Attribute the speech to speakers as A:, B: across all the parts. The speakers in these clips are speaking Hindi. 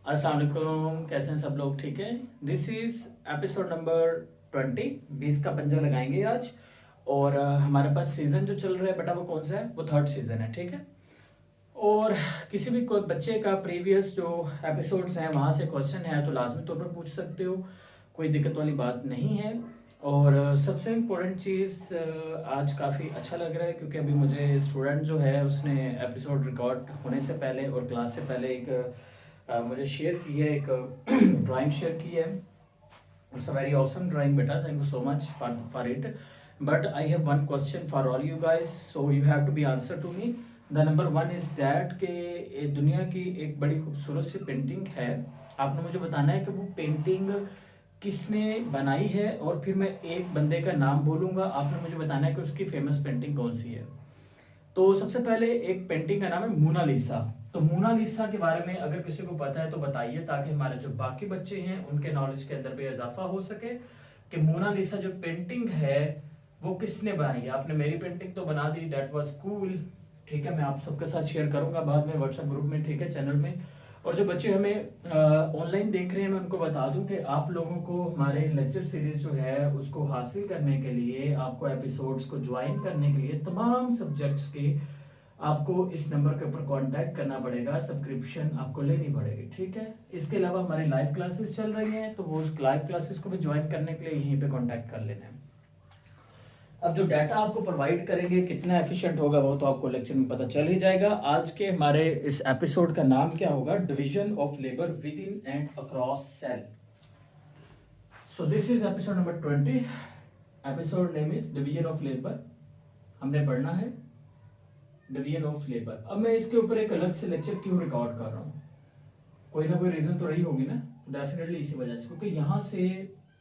A: अस्सलाम वालेकुम, कैसे हैं सब लोग? ठीक है। This is episode number 20। 20 का पंजा लगाएंगे आज। और हमारे पास सीज़न जो चल रहा है बेटा वो कौन सा है? वो थर्ड सीज़न है, ठीक है। और किसी भी कोई बच्चे का प्रीवियस जो एपिसोड्स हैं वहाँ से क्वेश्चन है तो लाजमी तौर पर पूछ सकते हो, कोई दिक्कत वाली बात नहीं है। और सबसे इम्पोर्टेंट चीज़, आज काफ़ी अच्छा लग रहा है क्योंकि अभी मुझे स्टूडेंट जो है उसने एपिसोड रिकॉर्ड होने से पहले और क्लास से पहले एक मुझे शेयर की है, एक ड्राइंग शेयर की है। It's a very awesome drawing बेटा, thank you so much for it. But I have one question for all you guys, so you have to be answer to me. The number one is that के दुनिया की एक बड़ी खूबसूरत सी पेंटिंग है। आपने मुझे बताना है कि वो पेंटिंग किसने बनाई है, और फिर मैं एक बंदे का नाम बोलूँगा, आपने मुझे बताना है कि उसकी फेमस पेंटिंग कौन सी है। तो सबसे पहले एक पेंटिंग का नाम है मोनालिसा। तो मोनालिसा के बारे में अगर किसी को पता है तो बताइए, ताकि हमारे जो बाकी बच्चे हैं उनके नॉलेज के अंदर भी इजाफा हो सके कि मोनालिसा जो पेंटिंग है वो किसने बनाई है। आपने मेरी पेंटिंग तो बना दी, दैट वाज कूल, ठीक है। मैं आप सबके साथ शेयर करूंगा बाद में व्हाट्सएप ग्रुप में, ठीक है, चैनल में। और जो बच्चे हमें ऑनलाइन देख रहे हैं मैं उनको बता दूं कि आप लोगों को हमारे लेक्चर सीरीज जो है उसको हासिल करने के लिए, आपको एपिसोड्स को ज्वाइन करने के लिए तमाम सब्जेक्ट्स के आपको इस नंबर के ऊपर कांटेक्ट करना पड़ेगा, सब्सक्रिप्शन आपको लेनी पड़ेगी, ठीक है। इसके अलावा हमारी लाइव क्लासेस चल रही हैं, तो वो उस लाइव क्लासेस को भी ज्वाइन करने के लिए यहीं पे कांटेक्ट कर लेना है। अब जो डाटा आपको प्रोवाइड करेंगे कितना एफिशिएंट होगा वो तो आपको लेक्चर में पता चल ही जाएगा। आज के हमारे इस एपिसोड का नाम क्या होगा? Division of labour within and across cell. So this is episode number 20। Episode name is division of labour. हमने पढ़ना है डिवीजन ऑफ लेबर। अब मैं इसके ऊपर एक अलग से लेक्चर क्यों रिकॉर्ड कर रहा हूँ? कोई ना कोई रीजन तो रही होगी ना, डेफिनेटली इसी वजह से, क्योंकि यहाँ से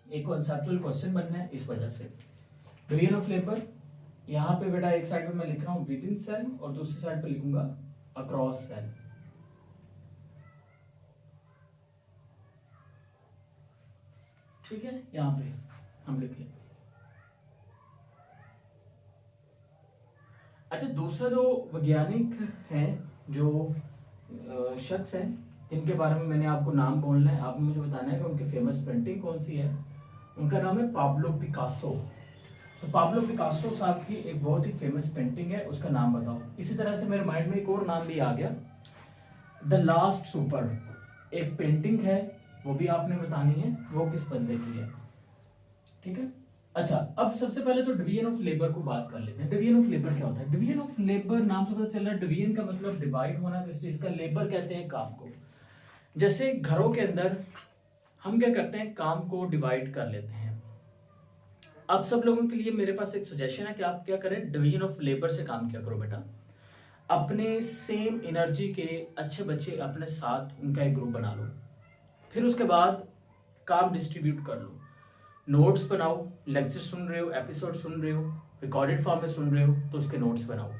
A: एक कॉन्सेप्चुअल क्वेश्चन बनना है, इस वजह से। डिवीजन ऑफ लेबर, यहाँ पे बेटा एक साइड में मैं लिख रहा हूँ विद इन सेल और दूसरी साइड पे लिखूंगा अक्रॉस सेल। ठीक है, यहाँ पे हम लिख लेंगे। अच्छा, दूसरा जो वैज्ञानिक हैं, जो शख्स हैं जिनके बारे में मैंने आपको नाम बोलना है, आपने मुझे बताना है कि उनकी फेमस पेंटिंग कौन सी है। उनका नाम है पाब्लो पिकासो। तो पाब्लो पिकासो साहब की एक बहुत ही फेमस पेंटिंग है, उसका नाम बताओ। इसी तरह से मेरे माइंड में एक और नाम भी आ गया, द लास्ट सुपर। एक पेंटिंग है, वो भी आपने बतानी है वो किस बंदे की है, ठीक है। अच्छा, अब सबसे पहले तो डिवीजन ऑफ लेबर को बात कर लेते हैं। डिवीजन ऑफ लेबर क्या होता है? डिवीजन ऑफ लेबर नाम से पता चल रहा है, डिवीजन का मतलब डिवाइड होना किस चीज का, लेबर कहते हैं काम को। जैसे घरों के अंदर हम क्या करते हैं, काम को डिवाइड कर लेते हैं। अब सब लोगों के लिए मेरे पास एक सजेशन है कि आप क्या करें, डिवीजन ऑफ लेबर से काम क्या करो बेटा। अपने सेम एनर्जी के अच्छे बच्चे अपने साथ उनका एक ग्रुप बना लो, फिर उसके बाद काम डिस्ट्रीब्यूट कर लो। नोट्स बनाओ, लेक्चर सुन रहे हो, एपिसोड सुन रहे हो, रिकॉर्डेड फॉर्म में सुन रहे हो तो उसके नोट्स बनाओ।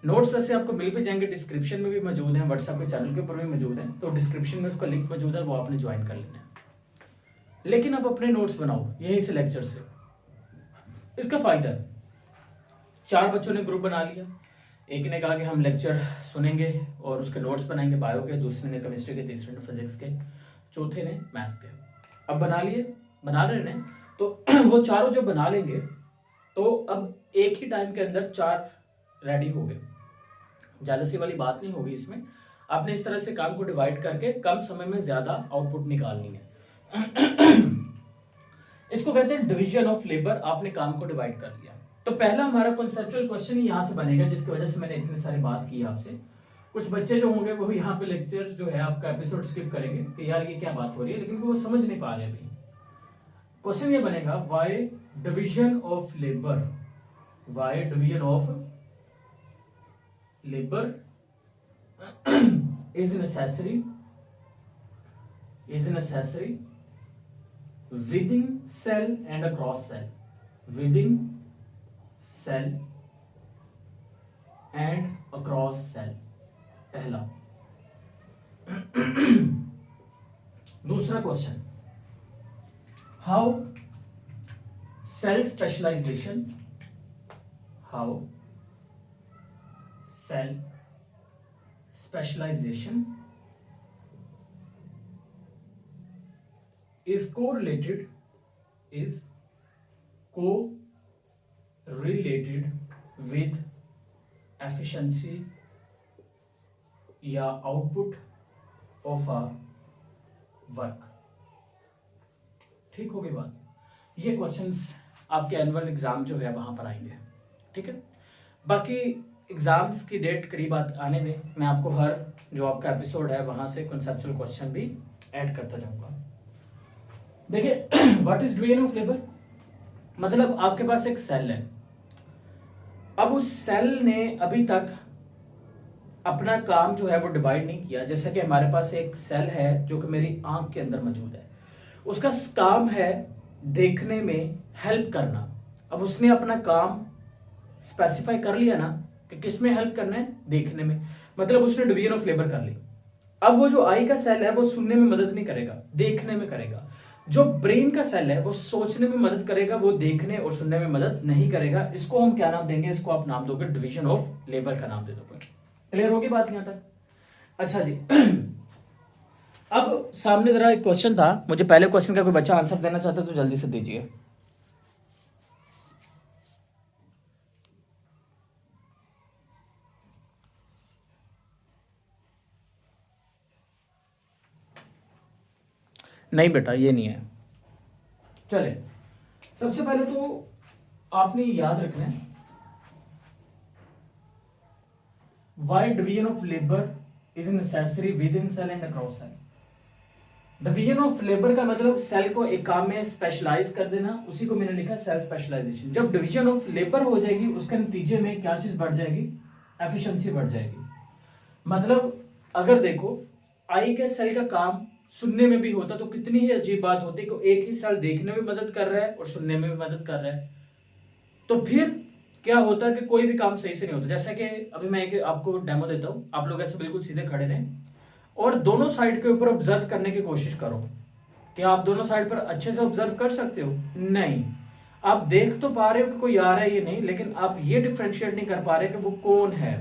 A: नोट्स वैसे आपको मिल भी जाएंगे, डिस्क्रिप्शन में भी मौजूद हैं, व्हाट्सएप के चैनल के ऊपर भी मौजूद हैं, तो डिस्क्रिप्शन में उसका लिंक मौजूद है, वो आपने ज्वाइन कर लेना है। लेकिन आप अपने नोट्स बनाओ यहीं से लेक्चर से। इसका फायदा है, 4 बच्चों ने ग्रुप बना लिया, एक ने कहा कि हम लेक्चर सुनेंगे और उसके नोट्स बनाएंगे बायो के, दूसरे ने केमिस्ट्री के, तीसरे ने फिजिक्स के, चौथे ने मैथ्स के। अब बना लिए, बना रहे हैं तो वो चारों जब बना लेंगे तो अब एक ही टाइम के अंदर 4 रेडी हो गए। जेलसी वाली बात नहीं होगी इसमें। आपने इस तरह से काम को डिवाइड करके कम समय में ज्यादा आउटपुट निकालनी है। इसको कहते हैं डिवीजन ऑफ लेबर। आपने काम को डिवाइड कर लिया। तो पहला हमारा कॉन्सेप्चुअल क्वेश्चन ही यहां से बनेगा, जिसकी वजह से मैंने इतनी सारी बात की आपसे। कुछ बच्चे जो होंगे वो यहाँ पे लेक्चर जो है आपका एपिसोड स्किप करेंगे कि यार ये क्या बात हो रही है, लेकिन वो समझ नहीं पा रहे अभी। क्वेश्चन ये बनेगा, why division of labour, why division of labour is necessary within cell and across cell, within cell and across cell, पहला। दूसरा question, how cell specialization, how cell specialization is correlated with efficiency या आउटपुट ऑफ अ वर्क। ठीक होगी बात। ये क्वेश्चंस आपके एनुअल एग्जाम जो है वहां पर आएंगे, ठीक है। बाकी एग्जाम्स की डेट करीब आने में मैं आपको हर जो आपका एपिसोड है वहां से कॉन्सेप्चुअल क्वेश्चन भी ऐड करता जाऊंगा। देखिए what is division of labour, मतलब आपके पास एक सेल है। अब उस सेल ने अभी तक अपना काम जो है वो डिवाइड नहीं किया। जैसे कि हमारे पास एक सेल है जो कि मेरी आंख के अंदर मौजूद है, उसका काम है देखने में हेल्प करना। अब उसने अपना काम स्पेसिफाई कर लिया ना कि किस में हेल्प करना है, देखने में, मतलब उसने डिवीजन ऑफ लेबर कर ली। अब वो जो आई का सेल है वो सुनने में मदद नहीं करेगा, देखने में करेगा। जो ब्रेन का सेल है वो सोचने में मदद करेगा, वो देखने और सुनने में मदद नहीं करेगा। इसको हम क्या नाम देंगे, इसको आप नाम दोगे डिवीजन ऑफ लेबर का नाम दे दोगे। क्लियर होगी बात यहां तक? अच्छा जी अब सामने जरा एक क्वेश्चन था, मुझे पहले क्वेश्चन का कोई बच्चा आंसर देना चाहता है तो जल्दी से दीजिए। नहीं बेटा ये नहीं है। चले सबसे पहले तो आपने याद रखना है why division of labour is necessary within cell and across cell. Division of labour का मतलब सेल को एक काम में स्पेशलाइज कर देना, उसी को मैंने लिखा सेल स्पेशलाइजेशन। जब डिवीजन ऑफ लेबर हो जाएगी उसके नतीजे में क्या चीज बढ़ जाएगी, एफिशिएंसी बढ़ जाएगी। मतलब अगर देखो आई के सेल का काम सुनने में भी होता तो कितनी ही अजीब बात होती कि एक ही सेल देखने में मदद कर रहा है और सुनने में भी मदद कर रहा है, तो फिर क्या होता है कि कोई भी काम सही से नहीं होता। जैसे कि अभी मैं एक आपको डेमो देता हूं, आप लोग ऐसे बिल्कुल सीधे खड़े रहें और दोनों साइड के ऊपर ऑब्जर्व करने की कोशिश करो। क्या आप दोनों साइड पर अच्छे से ऑब्जर्व कर सकते हो? नहीं। आप देख तो पा रहे हो कि कोई आ रहा है ये नहीं, लेकिन आप ये डिफ्रेंशिएट नहीं कर पा रहे कि वो कौन है,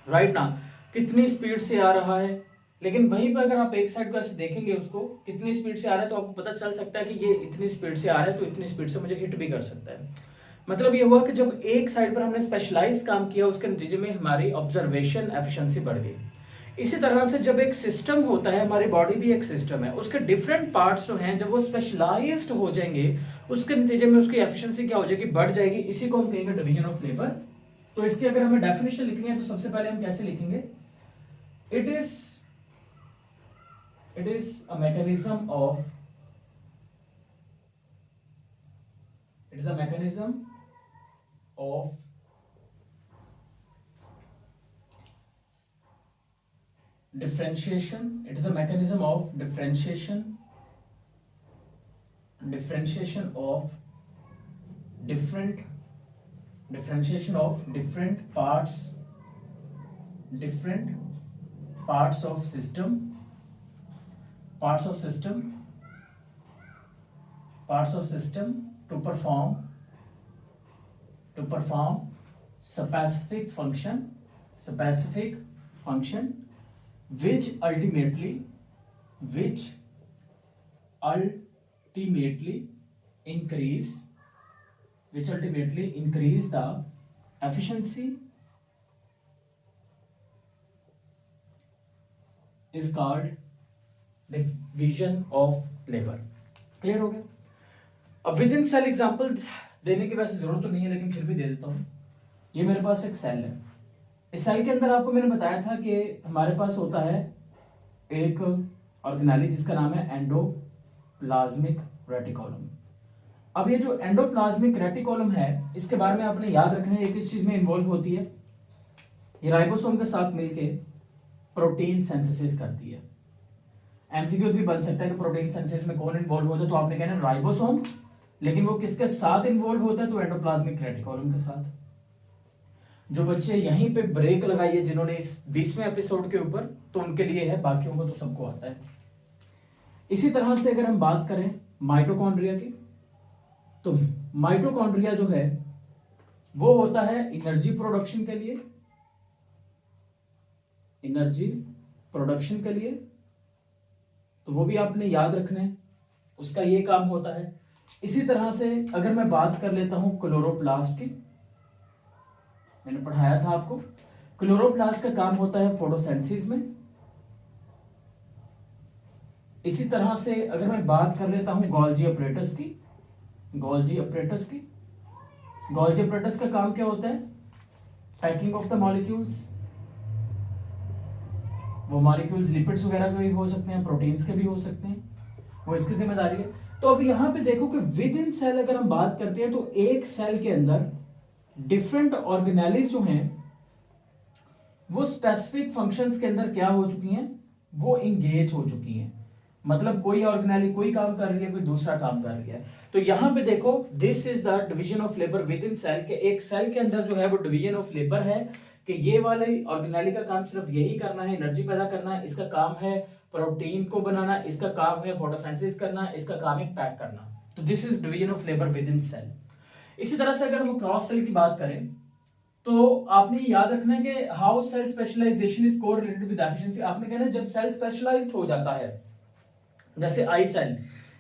A: राइट ना, कितनी स्पीड से आ रहा है। लेकिन वहीं पर अगर आप एक साइड को ऐसे देखेंगे उसको कितनी स्पीड से आ रहा है तो आपको पता चल सकता है कि ये इतनी स्पीड से आ रहा है तो इतनी स्पीड से मुझे हिट भी कर सकता है। मतलब ये हुआ कि जब एक साइड पर हमने स्पेशलाइज काम किया उसके नतीजे में हमारी ऑब्जर्वेशन एफिशिएंसी बढ़ गई। इसी तरह से जब एक सिस्टम होता है, हमारी बॉडी भी एक सिस्टम है, उसके डिफरेंट पार्ट्स जो हैं जब वो स्पेशलाइज्ड हो जाएंगे उसके नतीजे में उसकी एफिशिएंसी क्या हो जाएगी, बढ़ जाएगी। इसी को हम कहेंगे डिवीजन ऑफ लेबर। तो इसकी अगर हमें डेफिनेशन लिखनी है तो सबसे पहले हम कैसे लिखेंगे, it is a mechanism of differentiation. It is a mechanism of differentiation of different parts of system to perform specific function which ultimately increase the efficiency is called division of labor। Clear हो गया? अब विद इन सेल एग्जाम्पल देने की वैसे जरूरत तो नहीं है लेकिन फिर भी दे देता हूं। ये मेरे पास एक सेल है, इस सेल के अंदर आपको मैंने बताया था कि हमारे पास होता है एक ऑर्गेनेली जिसका नाम है एंडोप्लाज्मिक रेटिकुलम। अब ये जो एंडोप्लाज्मिक रेटिकुलम है इसके बारे में आपने याद रखना है, ये किस चीज में इन्वॉल्व होती है, ये राइबोसोम के साथ मिलके प्रोटीन सिंथेसिस करती है। एमसीक्यू भी बन सकता है कि प्रोटीन सिंथेसिस में कौन इन्वॉल्व होता है, तो आपने कहना राइबोसोम, लेकिन वो किसके साथ इन्वॉल्व होता है, तो एंडोप्लाज्मिक रेटिकुलम के साथ। जो बच्चे यहीं पे ब्रेक लगाइए जिन्होंने इस 20वें एपिसोड के ऊपर, तो उनके लिए है, बाकियों को तो सबको आता है। इसी तरह से अगर हम बात करें माइटोकॉन्ड्रिया की, तो माइटोकॉन्ड्रिया जो है वो होता है एनर्जी प्रोडक्शन के लिए, तो वो भी आपने याद रखना है उसका ये काम होता है। इसी तरह से अगर मैं बात कर लेता हूं क्लोरोप्लास्ट की, मैंने पढ़ाया था आपको, क्लोरोप्लास्ट का काम होता है फोटोसिंथेसिस में। इसी तरह से अगर मैं बात कर लेता हूं गोल्जी अपरेटस की, गोल्जी अपरेटस का काम क्या होता है? Packing of the molecules. वो मॉलिक्यूल्स लिपिड्स वगैरह के भी हो सकते हैं, प्रोटीन्स के भी हो सकते हैं, वो इसकी जिम्मेदारी है। तो अब यहां पे देखो कि विद इन सेल अगर हम बात करते हैं तो एक सेल के अंदर डिफरेंट ऑर्गेनेलिज जो हैं वो स्पेसिफिक फंक्शंस के अंदर क्या हो चुकी हैं, वो इंगेज हो चुकी हैं। मतलब कोई ऑर्गेनेली कोई काम कर रही है, कोई दूसरा काम कर रही है। तो यहां पे देखो this is the division of labour within cell के, एक सेल के अंदर जो है वो डिवीजन ऑफ लेबर है कि ये वाले ऑर्गेनेली का काम सिर्फ यही करना है, एनर्जी पैदा करना है, इसका काम है प्रोटीन को बनाना, इसका काम है फोटोसिंथेसिस करना, इसका काम है पैक करना। तो this is division of labour within cell. इसी तरह से अगर हम क्रॉस सेल की बात करें तो आपने याद रखना है कि how cell specialization is correlated with efficiency. आपने कहना है जब सेल स्पेशलाइज्ड हो जाता है, जैसे आई सेल,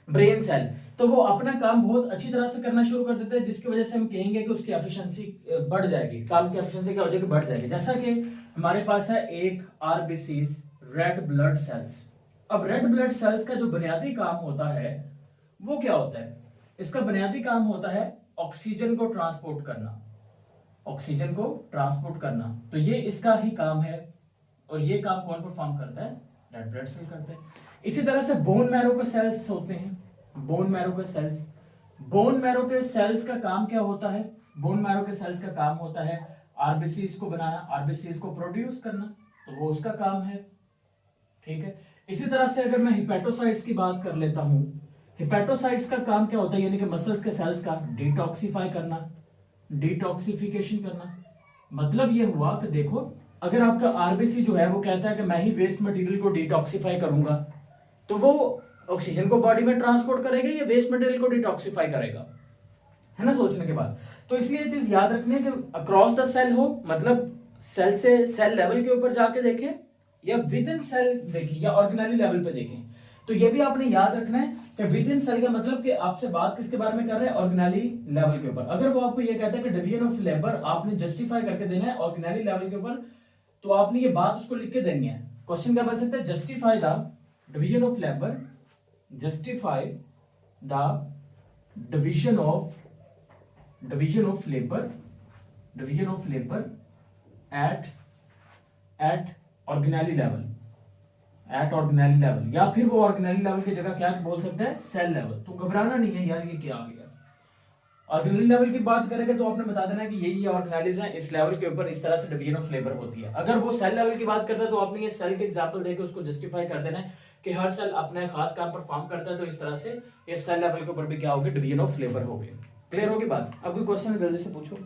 A: ब्रेन सेल, तो वो अपना काम बहुत अच्छी तरह से करना शुरू कर देता है, जिसकी वजह से हम कहेंगे कि उसकी एफिशिएंसी बढ़ जाएगी, काम की एफिशिएंसी क्या हो जाएगी, बढ़ जाएगी। जैसा कि हमारे पास है एक आरबीसीज, रेड ब्लड सेल्स। अब रेड ब्लड सेल्स का जो बुनियादी काम होता है वो क्या होता है? इसका बुनियादी काम होता है ऑक्सीजन को ट्रांसपोर्ट करना, ऑक्सीजन को ट्रांसपोर्ट करना। तो ये इसका ही काम है, और ये काम कौन परफॉर्म करता है? रेड ब्लड सेल करते हैं। इसी तरह से बोन मैरो के सेल्स होते हैं, बोन मैरो के सेल्स। बोन मैरो के सेल्स का काम क्या होता है? बोन मैरो के सेल्स का काम होता है आरबीसीज को बनाना, आरबीसीज को प्रोड्यूस करना, तो वो उसका काम है। ठीक है। इसी तरह से अगर मैं हिपेटोसाइट्स की बात कर लेता हूं, हिपेटोसाइट्स का काम क्या होता है? यानी कि मसल्स के सेल्स का डिटॉक्सिफाई करना, डिटॉक्सिफिकेशन करना। मतलब ये हुआ कि देखो अगर आपका आरबीसी जो है वो कहता है कि मैं ही वेस्ट मटेरियल को डिटॉक्सिफाई करूंगा, तो वो ऑक्सीजन को बॉडी में ट्रांसपोर्ट करेगा या वेस्ट मटेरियल को डिटॉक्सिफाई करेगा, है ना, सोचने के बाद। तो इसलिए ये चीज याद रखनी है कि अक्रॉस द सेल हो, मतलब सेल से सेल लेवल के ऊपर जाके देखें, या विद इन सेल देखें, या ऑर्गेनेली लेवल पे देखें। तो ये भी आपने याद रखना है कि विद इन सेल का मतलब कि आपसे बात किसके बारे में कर रहे हैं? ऑर्गेनेली लेवल के ऊपर। अगर वो आपको ये कहता है कि डिवीजन ऑफ लेबर, आपने जस्टिफाई करके देना है ऑर्गेनेली लेवल के ऊपर, तो आपने ये बात उसको लिख के देनी है। क्वेश्चन क्या बन सकता है? Justify the division of labour, justify the division of labour, division of labour at organelle level, at organelle level, या फिर वो ऑर्गेनेली लेवल की जगह क्या बोल सकते हैं? Cell level. तो घबराना नहीं है यार, ये क्या आ गया। ऑर्गेनेली लेवल की बात करेंगे तो आपने बता देना कि ये ऑर्गेनेलिज हैं, इस लेवल के ऊपर इस तरह से डिवीजन ऑफ लेबर होती है। अगर वो सेल लेवल की बात करता है तो आपने ये सेल के एग्जांपल देके उसको जस्टिफाई कर देना है कि हर सेल अपना खास काम परफॉर्म करता है, तो इस तरह से ये सेल लेवल के ऊपर भी क्या होगी? डिवीजन ऑफ लेबर होगी। क्लियर होगी बात? अब कोई क्वेश्चन है जल्दी से पूछो।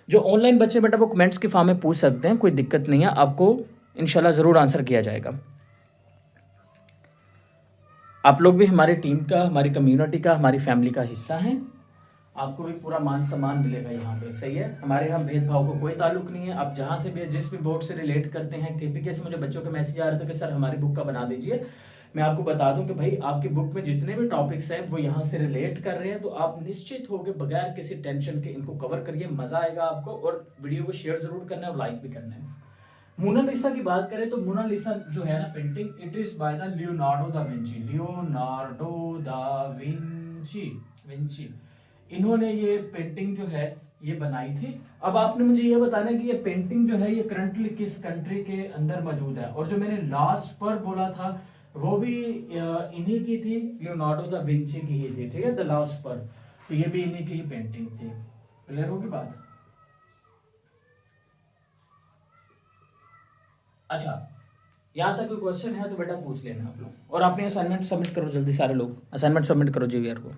A: जो ऑनलाइन बच्चे बेटा वो कमेंट्स के फॉर्म में पूछ सकते हैं, कोई दिक्कत नहीं है, आपको इंशाल्लाह जरूर आंसर किया जाएगा। आप लोग भी हमारी टीम का, हमारी कम्युनिटी का, हमारी फैमिली का हिस्सा हैं, आपको भी पूरा मान सम्मान मिलेगा यहाँ पे। सही है, हमारे यहाँ भेदभाव को कोई ताल्लुक नहीं है। आप जहाँ से भी, जिस भी बोर्ड से रिलेट करते हैं, केपीके से मुझे बच्चों के मैसेज आ रहे थे कि सर हमारी बुक का बना दीजिए। मैं आपको बता दूं कि भाई आपकी बुक में जितने भी टॉपिक्स हैं वो यहाँ से रिलेट कर रहे हैं, तो आप निश्चित होकर बगैर किसी टेंशन के इनको कवर करिए, मजा आएगा आपको। और वीडियो को शेयर जरूर करना है और लाइक भी करना है। मोनालिसा की बात करें तो मोनालिसा जो है ना painting, it is by the Leonardo da Vinci, Leonardo da Vinci. इन्होंने ये पेंटिंग जो है ये बनाई थी। अब आपने मुझे ये बताना है कि ये पेंटिंग जो है ये करंटली किस कंट्री के अंदर मौजूद है। और जो मैंने लास्ट पर बोला था वो भी इन्हीं की थी, लियोनार्डो दा विंची की ही थी। ठीक है, द लास्ट पर, तो ये भी इन्हीं की ही पेंटिंग थी। क्लियर होगी बात? अच्छा, यहाँ तक कोई क्वेश्चन है तो बेटा पूछ लेना आप लोग। और आपने असाइनमेंट सबमिट करो जल्दी, सारे लोग असाइनमेंट सबमिट करो जीवीआर को।